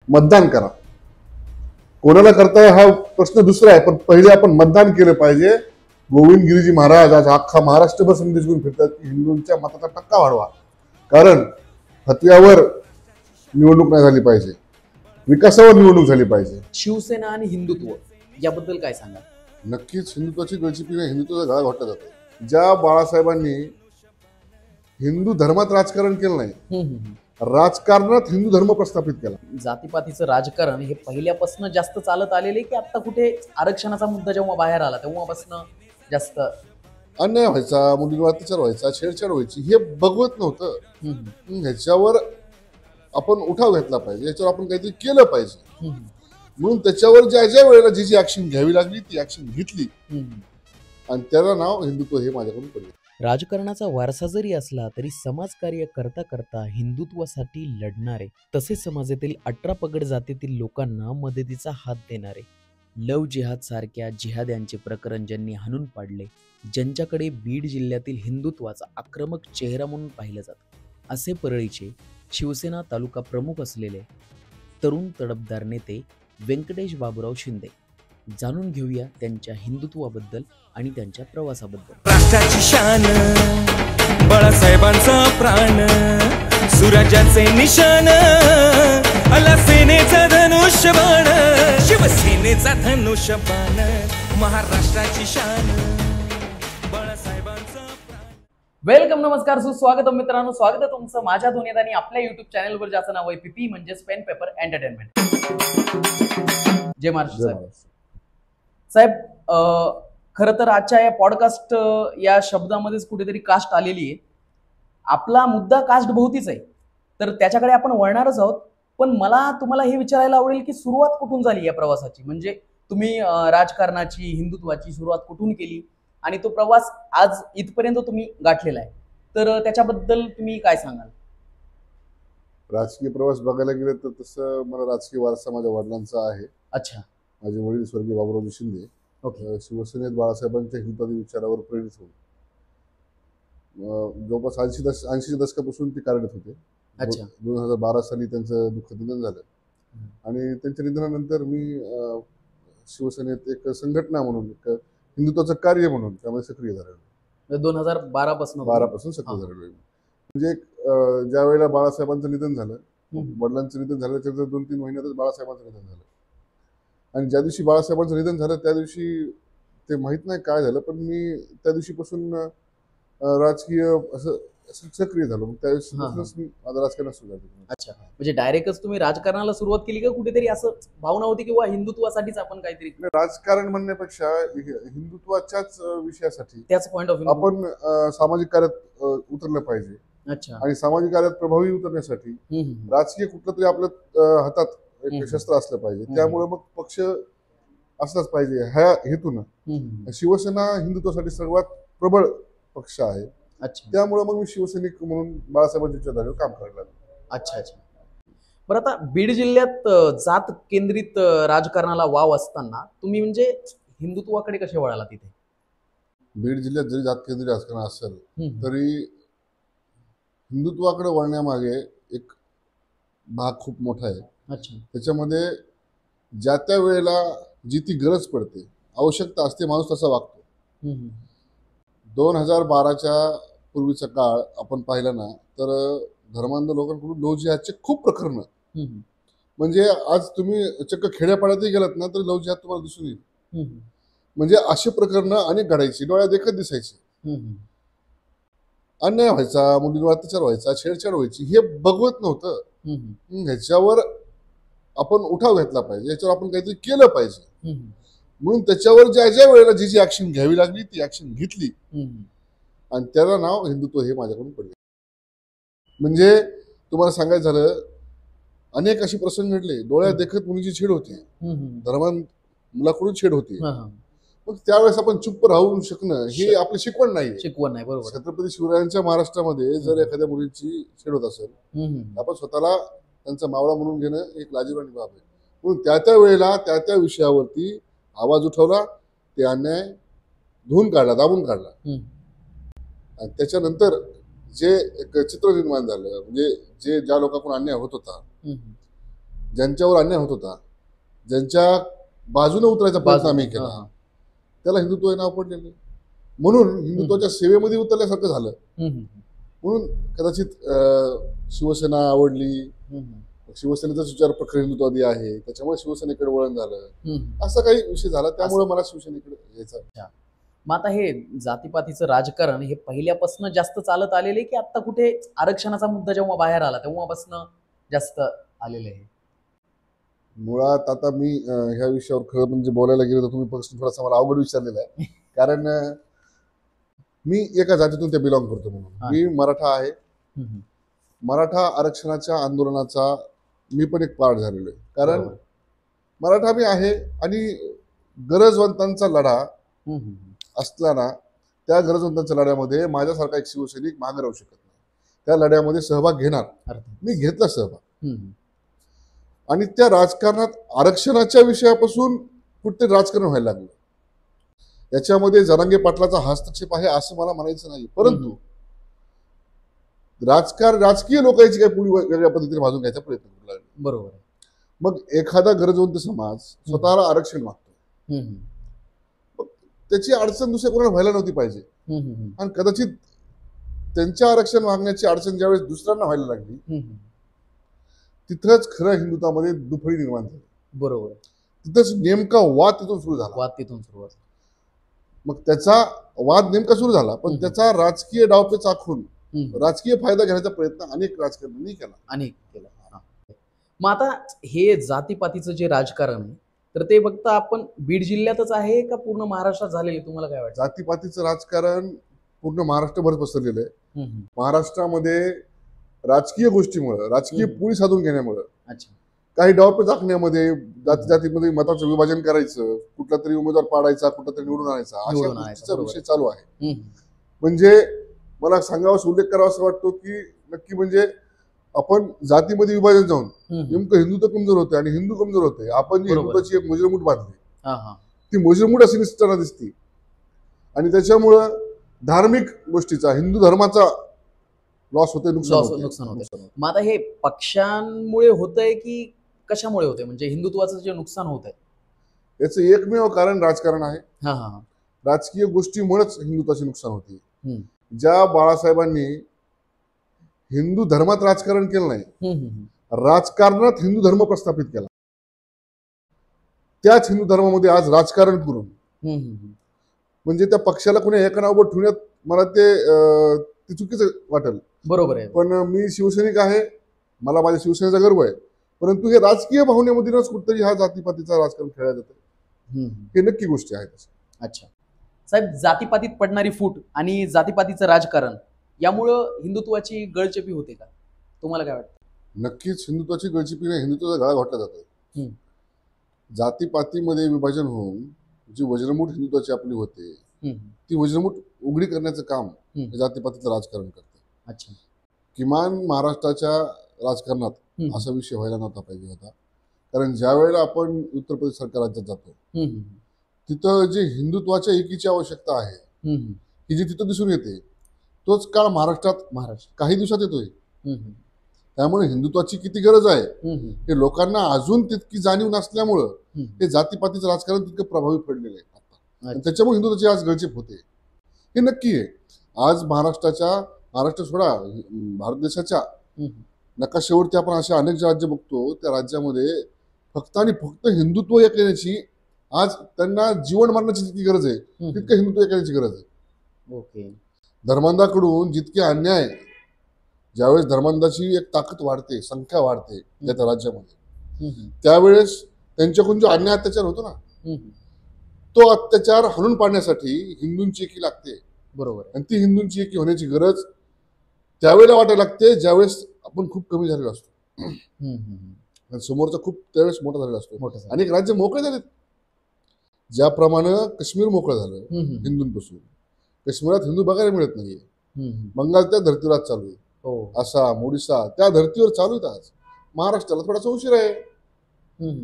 मतदान करा. कोणाला करताय हा प्रश्न दुसरा आहे, पण पहिले आपण मतदान केलं पाहिजे. गोविंद गिरीजी महाराज आज अख्खा महाराष्ट्रभर संदेश घेऊन फिरतात की हिंदूंच्या मताचा टक्का वाढवा, कारण फतव्यावर निवडणूक नाही झाली पाहिजे, विकासावर निवडणूक झाली पाहिजे. शिवसेना आणि हिंदुत्व याबद्दल काय सांगा? नक्कीच हिंदुत्वाची गळचेपी हिंदुत्वाचा गळा घोटला जातो. ज्या बाळासाहेबांनी हिंदू धर्मात राजकारण केलं नाही, राजकारणात हिंदू धर्म प्रस्थापित केला. जातीपातीचं राजकारण हे पहिल्यापासून जास्त चालत आलेले की आता कुठे आरक्षणाचा मुद्दा जेव्हा बाहेर आला तेव्हापासून जास्त अन्याय व्हायचा, मुलींवर अत्याचार व्हायचा, छेडछाड व्हायची, हे बघवत नव्हतं. ह्याच्यावर आपण उठाव घेतला पाहिजे, याच्यावर आपण काहीतरी केलं पाहिजे. म्हणून त्याच्यावर ज्या ज्या वेळेला जी ऍक्शन घ्यावी लागली ती ऍक्शन घेतली आणि त्याला नाव हिंदुत्व हे माझ्याकडून पडले. राजकारणाचा वारसा जरी असला तरी समाजकार्य करता करता हिंदुत्वासाठी लढणारे, तसेच समाजातील 18 पगड जातीतील लोकांना मदतीचा हात देणारे, लव जिहाद सारख्या जिहाद्यांचे प्रकरण ज्यांनी हाणून पाडले, ज्यांच्याकडे बीड जिल्ह्यातील हिंदुत्वाचा आक्रमक चेहरा म्हणून पाहिलं जातं, असे परळीचे शिवसेना तालुका प्रमुख असलेले तरुण तडफदार नेते व्यंकटेश बाबूराव शिंदे. जाणून घेऊया त्यांच्या हिंदुत्वाबद्दल आणि त्यांच्या प्रवासाबद्दल. राष्ट्राची शान, बाळासाहेबांचा प्राण, सुराज्याचे निशान, आला सेनेचा धनुष्यबाण, शिवसेनेचा धनुष्यबाण, महाराष्ट्राची शान, बाळासाहेबांचा प्राण. वेलकम, नमस्कार, सुस्वागत मित्रांनो. स्वागत आहे तुमचं माझ्या दुनियेत आणि आपल्या युट्यूब चॅनलवर, ज्याचं नाव आहे पीपी म्हणजेच पेन पेपर एंटरटेनमेंट. जय महाराष्ट्र साहेब. खरं तर आजच्या या पॉडकास्ट या शब्दामध्येच कुठेतरी कास्ट आलेली आहे. आपला मुद्दा कास्ट भोवतीच आहे, तर त्याच्याकडे आपण वळणारच आहोत. पण मला तुम्हाला हे विचारायला आवडेल की सुरुवात कुठून झाली या प्रवासाची? म्हणजे तुम्ही राजकारणाची, हिंदुत्वाची सुरुवात कुठून केली आणि तो प्रवास आज इथपर्यंत तुम्ही गाठलेला आहे, तर त्याच्याबद्दल तुम्ही काय सांगाल? राजकीय प्रवास बघायला गेलं तर तसं मला राजकीय वारसा माझ्या वडिलांचा आहे. अच्छा. माझे वडील स्वर्गीय बाबूराव शिंदे शिवसेनेत बाळासाहेबांच्या हिंदुत्वादी विचारावर प्रेरित होऊन जवळपास 80 दशकापासून ते कार्यरत होते. 2012 साली त्यांचं दुःखद निधन झालं आणि त्यांच्या निधनानंतर मी शिवसेनेत एक संघटना म्हणून, एक हिंदुत्वाचं कार्य म्हणून त्यामध्ये सक्रिय झालेलो. 2012 पासून सक्रिय झालेलो. म्हणजे ज्या वेळेला बाळासाहेबांचं निधन झालं, वडिलांचं निधन झालं, त्याच्या 2-3 महिन्यातच बाळासाहेबांचं निधन झालं. आणि ज्या दिवशी बाळासाहेबांचं निधन झालं त्या दिवशी ते माहित नाही काय झालं, पण मी त्या दिवशीपासून राजकीय असं सक्रिय झालो. मग त्यावेळेस मी माझं राजकारण सुरू झालं. अच्छा, म्हणजे डायरेक्टच तुम्ही राजकारणाला सुरुवात केली का? कुठेतरी असं भावना होती किंवा हिंदुत्वासाठीच आपण काहीतरी? राजकारण म्हणण्यापेक्षा हिंदुत्वाच्याच विषयासाठी, त्याच पॉइंट ऑफ आपण सामाजिक कार्यात उतरलं पाहिजे. अच्छा. आणि सामाजिक कार्यात प्रभावी उतरण्यासाठी राजकीय कुठलं तरी आपल्या हातात एक शस्त्र असलं पाहिजे. त्यामुळे मग पक्ष असलाच पाहिजे ह्या हेतून शिवसेना हिंदुत्वासाठी सर्वात प्रबळ पक्ष आहे. अच्छा. त्यामुळे मग मी शिवसैनिक म्हणून बाळासाहेबांच्या विचारावर काम करायला लागलो. अच्छा अच्छा. बरं, आता बीड जिल्ह्यात जात केंद्रित राजकारणाला वाव असताना तुम्ही म्हणजे हिंदुत्वाकडे कसे वळाला तिथे? बीड जिल्ह्यात जरी जात केंद्रित राजकारण असेल तरी हिंदुत्वाकडे वळण्यामागे एक भाग खूप मोठा आहे. अच्छा. त्याच्यामध्ये ज्या त्या वेळेला जी ती गरज पडते, आवश्यकता असते, माणूस तसा वागतो. 2012च्या पूर्वीचा काळ आपण पाहिला ना तर धर्मांध लोकांकडून लव जिहादचे खूप प्रकरण, म्हणजे आज तुम्ही चक्क खेड्यापाड्यातही गेलात ना तर लव जिहाद तुम्हाला दिसून येईल. म्हणजे अशी प्रकरणं अनेक घडायची, डोळ्या देखत दिसायची. अन्याय व्हायचा, मुलींवर अत्याचार व्हायचा, छेडछाड व्हायची, हे बघवत नव्हतं. ह्याच्यावर आपण उठाव घेतला पाहिजे, याच्यावर आपण काहीतरी केलं पाहिजे. म्हणून त्याच्यावर ज्या ज्या वेळेला जी ऍक्शन घ्यावी लागली ती ऍक्शन घेतली आणि त्याला नाव हिंदुत्व हे माझ्याकडून पडले. म्हणजे तुम्हाला सांगायचं झालं, अनेक असे प्रसंग घडले, डोळ्यात देखत मुलीची छेड होती, धर्मान मुलाकडून छेड होती. मग त्यावेळेस आपण चुप्प राहू शकणं हे आपली शिकवण नाही. बरोबर. छत्रपती शिवरायांच्या महाराष्ट्रामध्ये जर एखाद्या मुलीची छेड होत असेल, आपण स्वतःला त्यांचा मावळा म्हणून घेणं एक लाजिरवाणी बाब आहे. म्हणून त्या वेळेला त्या विषयावरती आवाज उठवला, ते अन्याय धुवून काढला, दाबून काढला. आणि त्याच्यानंतर जे एक चित्र निर्माण झालं, म्हणजे ज्या लोकांकडून अन्याय होत होता ज्यांच्यावर अन्याय होत होता, ज्यांच्या बाजूने उतरायचा प्रयत्न आम्ही केला, त्याला हिंदुत्व हे नाव पडले नाही. म्हणून हिंदुत्वाच्या सेवेमध्ये उतरल्यासारखं झालं. म्हणून कदाचित शिवसेना आवडली, शिवसेनेचा विचार प्रखर हिंदुत्ववादी आहे, त्याच्यामुळे शिवसेनेकडे वळण झालं, असा काही विषय झाला. त्यामुळे मला शिवसेनेकडे यायचा. मग आता हे जातीपातीचं राजकारण हे पहिल्यापासून जास्त चालत आलेले की आता कुठे आरक्षणाचा मुद्दा जेव्हा बाहेर आला तेव्हापासून जास्त आलेले आहे? मुळात आता मी ह्या विषयावर खरं म्हणजे बोलायला गेलो तर तुम्ही प्रश्न थोडासा मला अवघड विचारलेला आहे. कारण मी एका जातीतून ते बिलॉंग करतो. म्हणून मी मराठा आहे. मराठा आरक्षणाच्या आंदोलनाचा मी पण एक पार्ट झालेलो आहे. कारण मराठा मी आहे आणि गरजवंतांचा लढा असताना त्या गरजवंतांच्या लढ्यामध्ये माझ्यासारखा एक शिवसैनिक मागे राहू शकत नाही. त्या लढ्यामध्ये सहभाग घेणार. मी घेतला सहभाग. आणि त्या राजकारणात आरक्षणाच्या विषयापासून कुठे राजकारण व्हायला लागलं. याच्यामध्ये जरांगे पाटलाचा हस्तक्षेप आहे असं मला म्हणायचं नाही. परंतु राजकीय लोक याची काही पुढे वेगळ्या पद्धतीने भाजून घ्यायचा प्रयत्न करू लागले. बरोबर. मग एखादा गरजवंत समाज स्वतःला आरक्षण मागतो, त्याची अडचण दुसऱ्या कोणाला व्हायला नव्हती पाहिजे. आणि कदाचित त्यांच्या आरक्षण मागण्याची अडचण ज्यावेळेस दुसऱ्यांना व्हायला लागली तिथंच खरं हिंदुत्वामध्ये दुफळी निर्माण झाली. बरोबर. तिथंच नेमका वाद तिथून सुरू झाला. मग त्याचा वाद नेमका सुरू झाला, पण त्याचा राजकीय डावपेच आखून राजकीय फायदा घेण्याचा प्रयत्न अनेक राजकारण्यांनी केला. मग आता हे जातीपातीचं जे राजकारण आहे तर ते फक्त आपण बीड जिल्ह्यातच आहे का पूर्ण महाराष्ट्रात झालेले, तुम्हाला काय वाटतं? जातीपातीचं राजकारण पूर्ण महाराष्ट्रभर पसरलेलं आहे. महाराष्ट्रामध्ये राजकीय गोष्टीमुळे, राजकीय पुळी साधून घेण्यामुळे, काही डावपेच आखण्यामध्ये, जातीमध्ये मताचं विभाजन करायचं, कुठला तरी उमेदवार पाडायचा, कुठला तरी निवडून आणायचा, अशा गोष्टीचा विषय चालू आहे. म्हणजे मला सांगावास उल्लेख करावा असं वाटतो की नक्की म्हणजे आपण जातीमध्ये विभाजन जाऊन नेमकं हिंदुत्व कमजोर होते आणि हिंदू कमजोर होते. आपण जी हिंदुत्वाची एक मुजरमूठ बांधली ती मुजरमूठ अशी निसटताना दिसते. आणि त्याच्यामुळं धार्मिक गोष्टीचा, हिंदू धर्माचा लॉस होते, नुकसान होते. मग आता हे पक्षांमुळे होतंय की कशामुळे होतंय, म्हणजे हिंदुत्वाचं जे नुकसान होत आहे याचं एकमेव कारण राजकारण आहे. राजकीय गोष्टीमुळेच हिंदुत्वाचे नुकसान होते. ज्या बाळासाहेबांनी हिंदू धर्मात राजकारण केलं नाही, राजकारणात हिंदू धर्म प्रस्थापित केला, त्याच हिंदू धर्मामध्ये आज राजकारण करून म्हणजे त्या पक्षाला कोणी एका नावावर ठेवण्यात मला ते चुकीचं वाटेल. बरोबर आहे. पण मी शिवसैनिक आहे, मला माझ्या शिवसेनेचा गर्व आहे. परंतु हे राजकीय भावनेमधूनच कुठतरी हा जातीपातीचा राजकारण खेळला जातं, हे नक्की गोष्टी आहेत. अच्छा साहेब, जातीपातीत पडणारी फूट आणि जातीपातीचं राजकारण यामुळं हिंदुत्वाची गळचेपी होते का, तुम्हाला काय वाटतं? नक्कीच हिंदुत्वाची गळचेपी नाही, हिंदुत्वाचा गळा घोटला जातो. जातीपातीमध्ये विभाजन होऊन जी वज्रमूठ हिंदुत्वाची आपली होते ती वज्रमूठ उघडी करण्याचं काम जातीपातीचं राजकारण करते. अच्छा. किमान महाराष्ट्राच्या राजकारणात असा विषय व्हायला नव्हता पाहिजे होता. कारण ज्या वेळेला आपण उत्तर प्रदेश सरकार राज्यात जातो तिथं जे हिंदुत्वाच्या एकीची आवश्यकता आहे ही जी तिथं दिसून येते, तोच काळ महाराष्ट्रात काही दिवसात येतोय. त्यामुळे हिंदुत्वाची किती गरज आहे हे लोकांना अजून तितकी जाणीव नसल्यामुळं हे जातीपातीचं राजकारण तितकं प्रभावी पडलेलं आहे आता. त्याच्यामुळे हिंदुत्वाची आज गळचेप होते, हे नक्की आहे. आज महाराष्ट्र सोडा, भारत देशाच्या नकाशावरती आपण असे अनेक राज्य बघतो, त्या राज्यामध्ये फक्त आणि फक्त हिंदुत्व एक येण्याची, आज त्यांना जीवन मारण्याची जितकी गरज आहे तितकं हिंदुत्व एक येण्याची गरज आहे. ओके. धर्मांधाकडून जितके अन्याय, ज्यावेळेस धर्मांधाची एक ताकद वाढते, संख्या वाढते त्या राज्यामध्ये, त्यावेळेस त्यांच्याकडून जो अन्याय अत्याचार होतो ना, तो अत्याचार हाणून पाडण्यासाठी हिंदूंची एकी लागते. बरोबर. आणि ती हिंदूंची एकी होण्याची गरज त्यावेळेला वाटायला लागते ज्यावेळेस आपण खूप कमी झालेलो असतो आणि समोरचा खूप त्यावेळेस मोठा झालेला असतो. अनेक राज्य मोकळे झालेत. ज्याप्रमाणे काश्मीर मोकळं झालं हिंदूंपासून, काश्मीरात हिंदू बघायला मिळत नाहीये. बंगाल त्या धर्तीवर आज चालू आहे, आसाम, ओडिसा त्या धर्तीवर चालू आहेत. आज महाराष्ट्राला थोडासा उशीर आहे,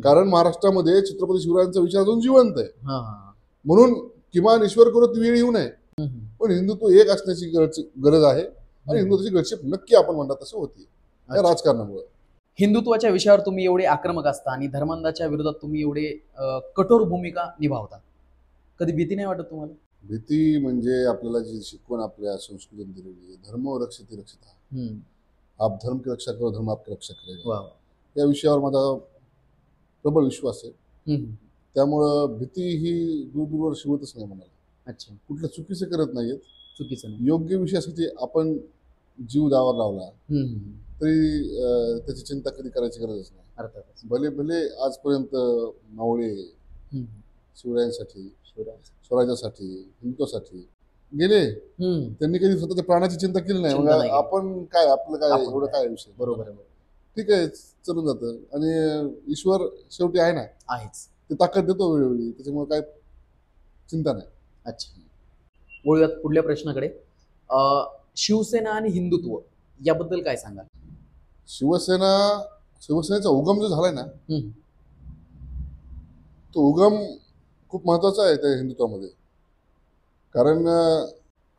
कारण महाराष्ट्रामध्ये छत्रपती शिवरायांचा विचार अजून जिवंत आहे. म्हणून किमान ईश्वर करो ती वेळ येऊ नये, पण हिंदुत्व एक असण्याची गरज आहे. आणि हिंदुत्वाची गळचेप नक्की आपण म्हणतात तसं होती या राजकारणामुळे. हिंदुत्वाच्या विषयावर तुम्ही एवढे आक्रमक असता आणि धर्मांधाच्या विरोधात तुम्ही एवढे कठोर भूमिका निभावता, कधी भीती नाही वाटत तुम्हाला? भीती म्हणजे आपल्याला जी शिकवण आपल्या संस्कृतीत दिलेली आहे, धर्म रक्षित रक्षिता, आप धर्म की रक्षा करो धर्म आपकी रक्षा करेगा, वा वा. या विषयावर माझा प्रबळ विश्वास आहे. हम्म. त्यामुळं भीती ही दूर शिवतच नाही मनाला. अच्छा, कुठलं चुकीचं करत नाहीयेत. चुकीचं नाही. योग्य विषयासाठी आपण जीव दावावर लावला तरी त्याची चिंता कधी करायची गरजच नाही. अर्थातच. भले भले आजपर्यंत मावळे शिवरायांसाठी, स्वराज्यासाठी, हिंदुत्वासाठी गेले, त्यांनी कधी स्वतःच्या प्राणाची चिंता केली नाही. चिंता मग नाही केली. आपण काय, आपलं काय, आपण एवढं काय? काय विषय. बरोबर आहे. ठीक आहे, चलून जातं. आणि ईश्वर शेवटी आहे ना, आहेच. ते ताकद देतो वेळोवेळी, त्याच्यामुळे काय चिंता नाही. अच्छा, वळूयात पुढल्या प्रश्नाकडे. शिवसेना आणि हिंदुत्व याबद्दल काय सांगाल? शिवसेनेचा उगम जो झालाय ना, तो उगम खूप महत्वाचा आहे त्या हिंदुत्वामध्ये. कारण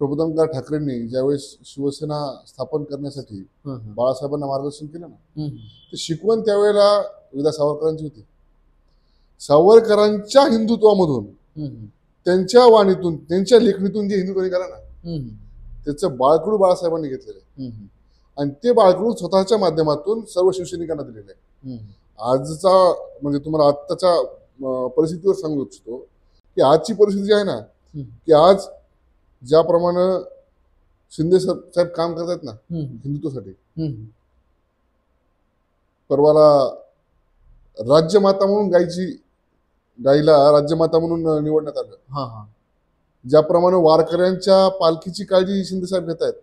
प्रबोधनकार ठाकरेंनी ज्यावेळेस शिवसेना स्थापन करण्यासाठी बाळासाहेबांना मार्गदर्शन केलं ना, ते शिकवण त्यावेळेला विदा सावरकरांची होती. सावरकरांच्या हिंदुत्वामधून, त्यांच्या वाणीतून, त्यांच्या लेखणीतून जे हिंदुत्व निघालं ना, त्याचं बाळकडू बाळासाहेबांनी घेतलेलं आहे. आणि ते बाळकडू स्वतःच्या माध्यमातून सर्व शिवसैनिकांना दिलेलं आहे. आजचा म्हणजे तुम्हाला आत्ताच्या परिस्थितीवर सांगू इच्छितो की आजची परिस्थिती जी आहे ना, की आज ज्याप्रमाणे शिंदे साहेब काम करतात ना हिंदुत्वासाठी, परवाला राज्यमाता म्हणून गाईला राज्यमाता म्हणून निवडण्यात आलं. ज्याप्रमाणे वारकऱ्यांच्या पालखीची काळजी शिंदे साहेब घेत आहेत,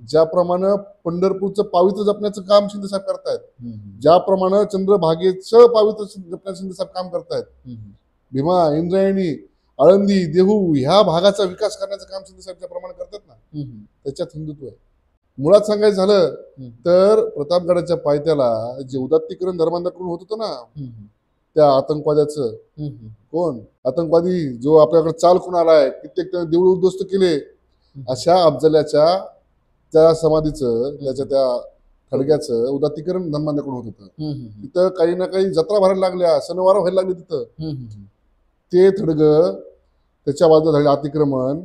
ज्याप्रमाणे पंढरपूरचं पावित्र्य जपण्याचं काम शिंदे साहेब करतायत, ज्याप्रमाणे चंद्रभागेचं पावित्र्य जपण्याचं शिंदे साहेब काम करतायत, भीमा, इंद्रायणी, आळंदी, देहू ह्या भागाचा विकास करण्याचं काम शिंदे साहेब ज्याप्रमाणे करतात ना, त्याच्यात हिंदुत्व आहे. मुळात सांगायचं झालं तर प्रतापगडाच्या पायथ्याला जे उदात्तीकरण धर्मांधाकडून होत होतं ना, त्या आतंकवाद्याचं, कोण आतंकवादी जो आपल्याकडे चाल करून आलाय, कित्येक देऊळ उद्ध्वस्त केले, अशा अफजलाच्या त्या समाधीचं, त्याच्या त्या खडग्याचं उदात्तीकरण धर्मांधाकडून होत होतं. तिथं काही ना काही जत्रा भरायला लागल्या, सणवार व्हायला लागले. तिथं ते थडग, त्याच्या बाजूला झालेलं अतिक्रमण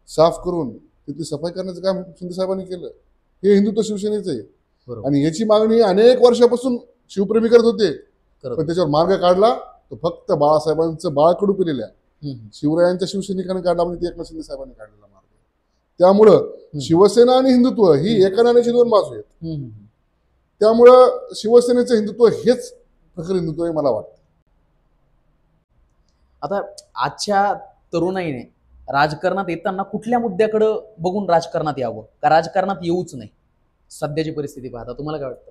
साफ करून तिथली सफाई करण्याचं काम शिंदे साहेबांनी केलं. हे हिंदुत्व शिवसेनेचं आहे. आणि याची मागणी अनेक वर्षापासून शिवप्रेमी करत होते, पण त्याच्यावर मार्ग काढला तो फक्त बाळासाहेबांचं बाळकडू पिलेल्या शिवरायांच्या शिवसैनिकांनी काढला, म्हणजे एकनाथ शिंदे साहेबांनी काढलेला मार्ग. त्यामुळं शिवसेना आणि हिंदुत्व ही एका नाण्याची दोन बाजू आहेत. त्यामुळं शिवसेनेचं हिंदुत्व हेच प्रखर हिंदुत्व आहे मला वाटतं. आता आजच्या तरुणाईने राजकारणात येताना कुठल्या मुद्द्याकडे बघून राजकारणात यावं, का राजकारणात येऊच नाही सध्याची परिस्थिती पाहता? तुम्हाला काय वाटतं?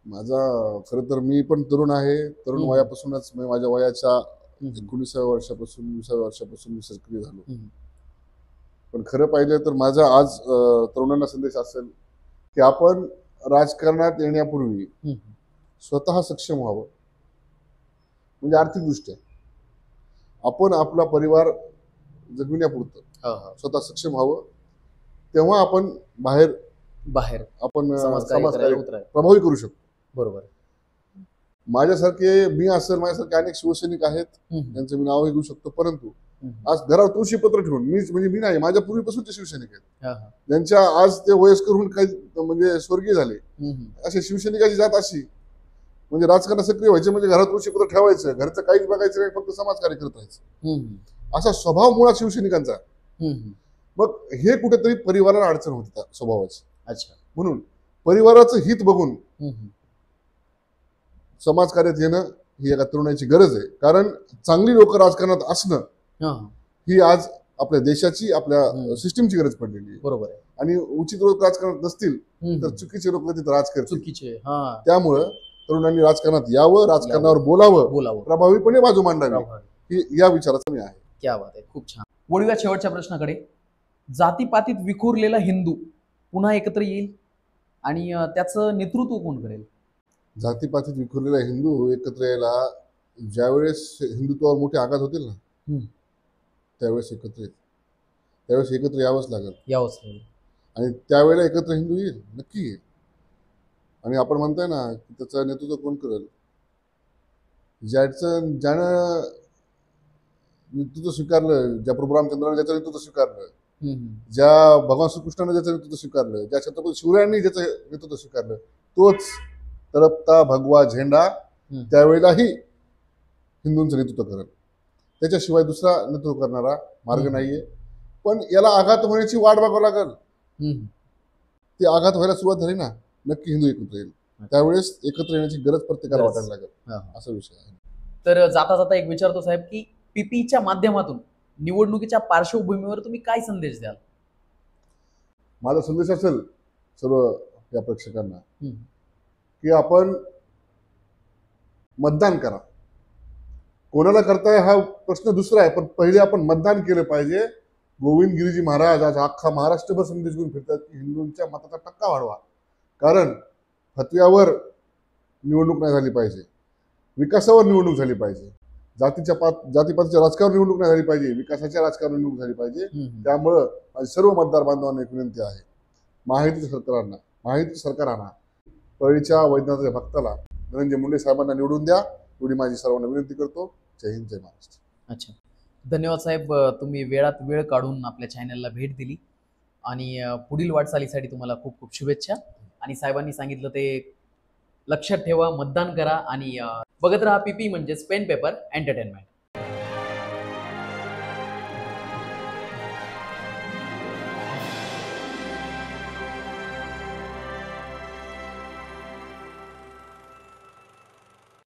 माझा खरं तर मी पण तरुण आहे. तरुण वयापासूनच माझ्या वयाच्या 19व्या वर्षापासून 20व्या वर्षापासून मी सक्रिय झालो. पण खरं पाहिजे तर माझा आज तरुणांना संदेश असेल की आपण राजकारणात येण्यापूर्वी स्वतः सक्षम व्हावं. म्हणजे आर्थिकदृष्ट्या आपण आपला परिवार जगविण्यापुरतं स्वतः सक्षम व्हावं, तेव्हा आपण बाहेर आपण समाजकार्य प्रभावी करू शकतो. बरोबर. माझ्यासारखे अनेक शिवसैनिक आहेत, त्यांचं मी नावही घेऊ शकतो. परंतु आज घरावर तुळशीपत्र ठेवून मी नाही, माझ्या पूर्वीपासूनचे शिवसैनिक आहेत, ज्यांच्या आज ते वयस्कर होऊन काही म्हणजे स्वर्गीय झाले, असे शिवसैनिकाची जात अशी म्हणजे राजकारणात सक्रिय व्हायचे म्हणजे घरात तुळशीपत्र ठेवायचं, घरचं काहीच बघायचं नाही, फक्त समाजकार्य करत राहायचं, असा स्वभाव मुळात शिवसैनिकांचा. मग हे कुठेतरी परिवाराला अडचण होती त्या स्वभावाची. अच्छा. म्हणून परिवाराचं हित बघून समाजकार्यात येणं ही एका तरुणाची गरज आहे. कारण चांगली लोक राजकारणात असणं ही आज आपल्या देशाची, आपल्या सिस्टीमची गरज पडलेली आहे. बरोबर आहे. आणि उचित लोक राजकारणात नसतील तर चुकीचे लोक तिथे राज करतील. चुकीचे. त्यामुळं तरुणांनी राजकारणात यावं, राजकारणावर बोलावं, प्रभावीपणे बाजू मांडावी, ही या विचाराचा मी आहे. क्या बात आहे, खूप छान. वळूया शेवटच्या प्रश्नाकडे. जातीपातीत विखुरलेला हिंदू पुन्हा एकत्र येईल आणि त्याचं नेतृत्व कोण करेल? जातीपातीत विखुरलेला हिंदू एकत्र यायला ज्यावेळेस हिंदुत्वावर मोठे आघात होतील ना, त्यावेळेस एकत्र यावंच लागेल. आणि त्यावेळेला एकत्र हिंदू येईल, नक्की येईल. आणि आपण म्हणताय ना की त्याचं नेतृत्व कोण करेल, ज्यानं नेतृत्व स्वीकारलं, ज्या प्रभू रामचंद्राने ज्याचं नेतृत्व स्वीकारलं, ज्या भगवान श्रीकृष्णाने ज्याचं नेतृत्व स्वीकारलं, ज्या छत्रपती शिवरायांनी ज्याचं नेतृत्व स्वीकारलं, तोच तळपता भगवा झेंडा त्यावेळेलाही हिंदूंचं नेतृत्व करेल. त्याच्याशिवाय दुसरा नेतृत्व करणारा मार्ग नाहीये. पण याला आघात होण्याची वाट बघावं लागेल. ते आघात व्हायला सुरुवात झाली ना, नक्की हिंदू एकत्र येईल. त्यावेळेस एकत्र येण्याची गरज प्रत्येकाला वाटायला लागेल, असा विषय आहे. तर जाता जाता एक विचारतो साहेब की पीपीच्या माध्यमातून निवडणुकीच्या पार्श्वभूमीवर तुम्ही काय संदेश द्याल? माझा संदेश असेल सर्व या प्रेक्षकांना की आपण मतदान करा. कोणाला करताय हा प्रश्न दुसरा आहे, पण पहिले आपण मतदान केलं पाहिजे. गोविंद गिरीजी महाराज आज अख्खा महाराष्ट्रभर संदेश घेऊन फिरतात की हिंदूंच्या मताचा टक्का वाढवा. कारण फतव्यावर निवडणूक नाही झाली पाहिजे, विकासावर निवडणूक झाली पाहिजे. जातीपातीच्या राजकारण निवडणूक नाही झाली पाहिजे, विकासाच्या राजकारण निवडणूक झाली पाहिजे. त्यामुळं माझी सर्व मतदार बांधवांना एक विनंती आहे, महायुती सरकारांना परळीच्या वैद्यनाथाच्या भक्ताला धनंजय मुंडे साहेबांना निवडून द्या, एवढी माझी सर्वांना विनंती करतो. जय हिंद, जय महाराष्ट्र. अच्छा, धन्यवाद साहेब. तुम्ही वेळात वेळ काढून आपल्या चॅनलला भेट दिली आणि पुढील वाटचालीसाठी तुम्हाला खूप खूप शुभेच्छा. आणि साहेबांनी सांगितलं ते लक्षात ठेवा, मतदान करा आणि बघत राहा पीपी म्हणजेच पेन पेपर एंटरटेनमेंट.